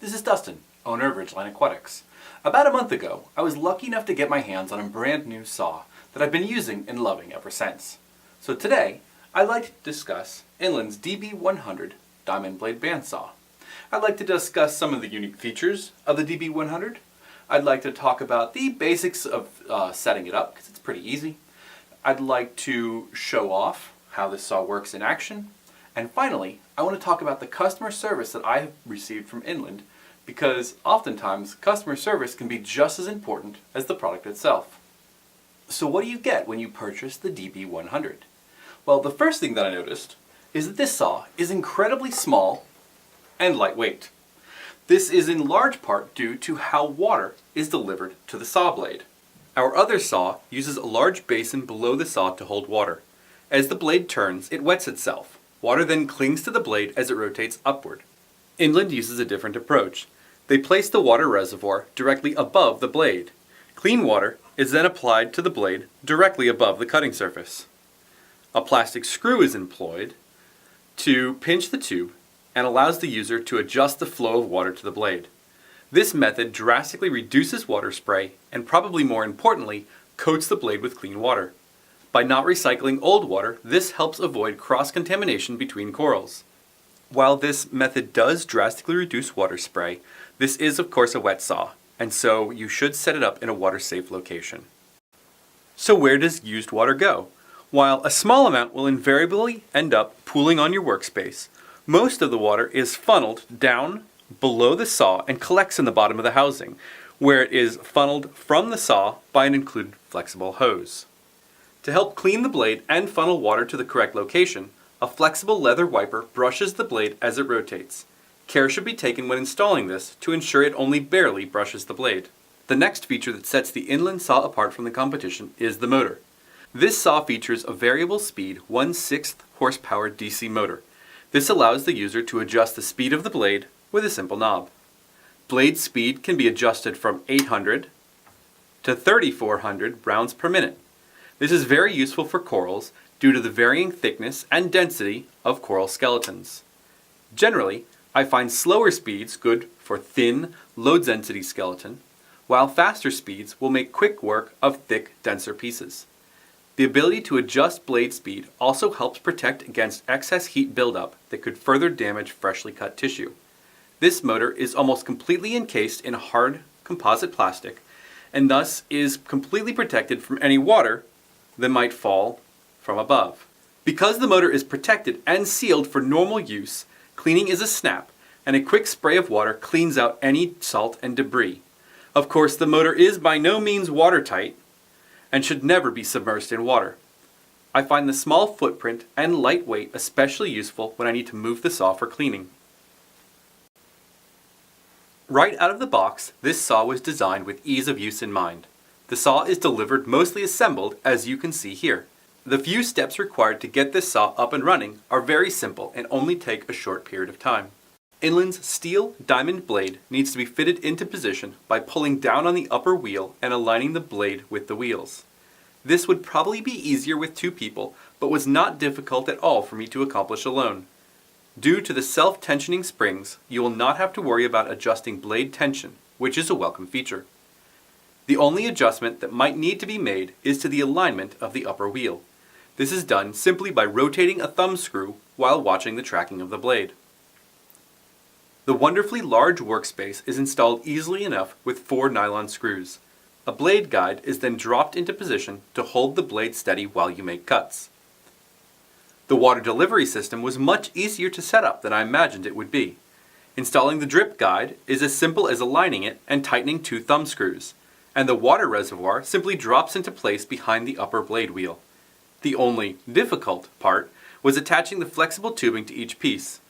This is Dustin, owner of Ridgeline Aquatics. About a month ago, I was lucky enough to get my hands on a brand new saw that I've been using and loving ever since. So today, I'd like to discuss Inland's DB-100 diamond blade bandsaw. I'd like to discuss some of the unique features of the DB-100. I'd like to talk about the basics of setting it up, because it's pretty easy. I'd like to show off how this saw works in action. And finally, I want to talk about the customer service that I have received from Inland, because oftentimes customer service can be just as important as the product itself. So what do you get when you purchase the DB-100? Well, the first thing that I noticed is that this saw is incredibly small and lightweight. This is in large part due to how water is delivered to the saw blade. Our other saw uses a large basin below the saw to hold water. As the blade turns, it wets itself. Water then clings to the blade as it rotates upward. Inland uses a different approach. They place the water reservoir directly above the blade. Clean water is then applied to the blade directly above the cutting surface. A plastic screw is employed to pinch the tube and allows the user to adjust the flow of water to the blade. This method drastically reduces water spray and, probably more importantly, coats the blade with clean water. By not recycling old water, this helps avoid cross-contamination between corals. While this method does drastically reduce water spray, this is of course a wet saw, and so you should set it up in a water-safe location. So where does used water go? While a small amount will invariably end up pooling on your workspace, most of the water is funneled down below the saw and collects in the bottom of the housing, where it is funneled from the saw by an included flexible hose. To help clean the blade and funnel water to the correct location, a flexible leather wiper brushes the blade as it rotates. Care should be taken when installing this to ensure it only barely brushes the blade. The next feature that sets the Inland saw apart from the competition is the motor. This saw features a variable speed 1/6 horsepower DC motor. This allows the user to adjust the speed of the blade with a simple knob. Blade speed can be adjusted from 800 to 3400 rounds per minute. This is very useful for corals due to the varying thickness and density of coral skeletons. Generally, I find slower speeds good for thin, low-density skeleton, while faster speeds will make quick work of thick, denser pieces. The ability to adjust blade speed also helps protect against excess heat buildup that could further damage freshly cut tissue. This motor is almost completely encased in hard composite plastic and thus is completely protected from any water that might fall from above. Because the motor is protected and sealed for normal use, cleaning is a snap, and a quick spray of water cleans out any salt and debris. Of course, the motor is by no means watertight and should never be submerged in water. I find the small footprint and lightweight especially useful when I need to move the saw for cleaning. Right out of the box, this saw was designed with ease of use in mind. The saw is delivered mostly assembled, as you can see here. The few steps required to get this saw up and running are very simple and only take a short period of time. Inland's steel diamond blade needs to be fitted into position by pulling down on the upper wheel and aligning the blade with the wheels. This would probably be easier with two people, but was not difficult at all for me to accomplish alone. Due to the self-tensioning springs, you will not have to worry about adjusting blade tension, which is a welcome feature. The only adjustment that might need to be made is to the alignment of the upper wheel. This is done simply by rotating a thumb screw while watching the tracking of the blade. The wonderfully large workspace is installed easily enough with 4 nylon screws. A blade guide is then dropped into position to hold the blade steady while you make cuts. The water delivery system was much easier to set up than I imagined it would be. Installing the drip guide is as simple as aligning it and tightening 2 thumb screws, and the water reservoir simply drops into place behind the upper blade wheel. The only difficult part was attaching the flexible tubing to each piece.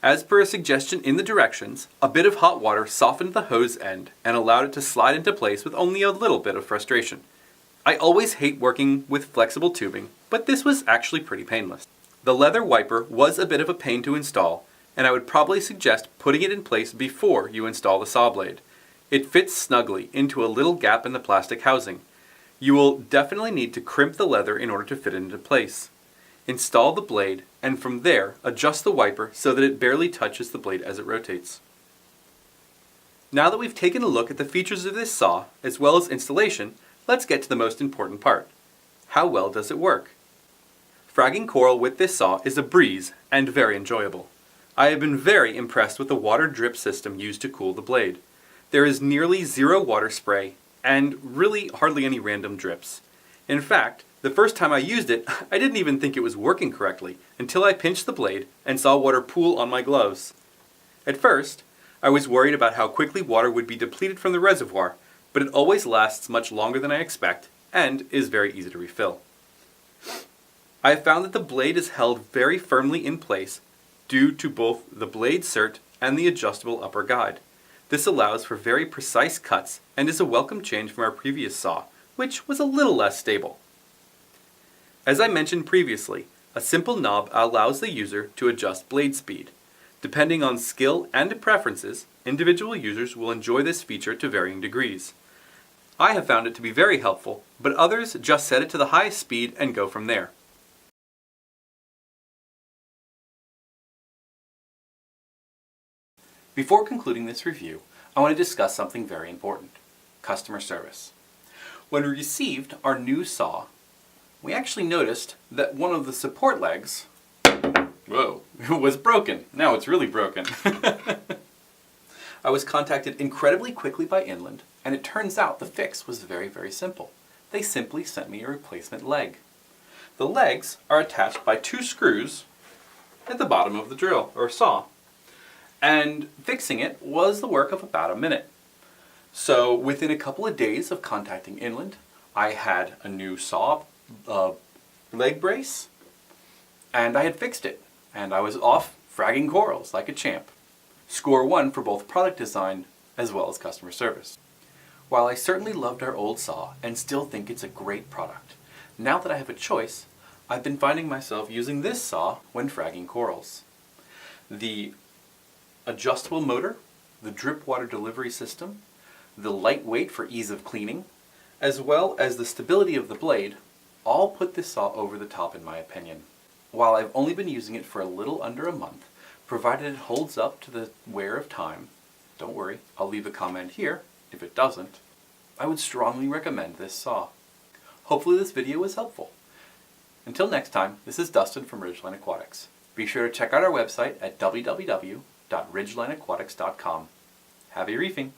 As per a suggestion in the directions, a bit of hot water softened the hose end and allowed it to slide into place with only a little bit of frustration. I always hate working with flexible tubing, but this was actually pretty painless. The leather wiper was a bit of a pain to install, and I would probably suggest putting it in place before you install the saw blade. It fits snugly into a little gap in the plastic housing. You will definitely need to crimp the leather in order to fit it into place. Install the blade, and from there adjust the wiper so that it barely touches the blade as it rotates. Now that we've taken a look at the features of this saw, as well as installation, let's get to the most important part. How well does it work? Fragging coral with this saw is a breeze and very enjoyable. I have been very impressed with the water drip system used to cool the blade. There is nearly zero water spray and really hardly any random drips. In fact, the first time I used it, I didn't even think it was working correctly until I pinched the blade and saw water pool on my gloves. At first, I was worried about how quickly water would be depleted from the reservoir, but it always lasts much longer than I expect and is very easy to refill. I have found that the blade is held very firmly in place due to both the blade cert and the adjustable upper guide. This allows for very precise cuts and is a welcome change from our previous saw, which was a little less stable. As I mentioned previously, a simple knob allows the user to adjust blade speed. Depending on skill and preferences, individual users will enjoy this feature to varying degrees. I have found it to be very helpful, but others just set it to the highest speed and go from there. Before concluding this review, I want to discuss something very important: customer service. When we received our new saw, we actually noticed that one of the support legs, was broken. Now it's really broken. I was contacted incredibly quickly by Inland, and it turns out the fix was very, very simple. They simply sent me a replacement leg. The legs are attached by 2 screws at the bottom of the drill or saw, and fixing it was the work of about a minute. So within a couple of days of contacting Inland, I had a new saw leg brace, and I had fixed it, and I was off fragging corals like a champ. Score 1 for both product design as well as customer service. While I certainly loved our old saw and still think it's a great product, now that I have a choice, I've been finding myself using this saw when fragging corals. The adjustable motor, the drip water delivery system, the lightweight for ease of cleaning, as well as the stability of the blade, all put this saw over the top in my opinion. While I've only been using it for a little under a month, provided it holds up to the wear of time, don't worry, I'll leave a comment here if it doesn't, I would strongly recommend this saw. Hopefully this video was helpful. Until next time, this is Dustin from Ridgeline Aquatics. Be sure to check out our website at www.ridgelineaquatics.com. Happy reefing!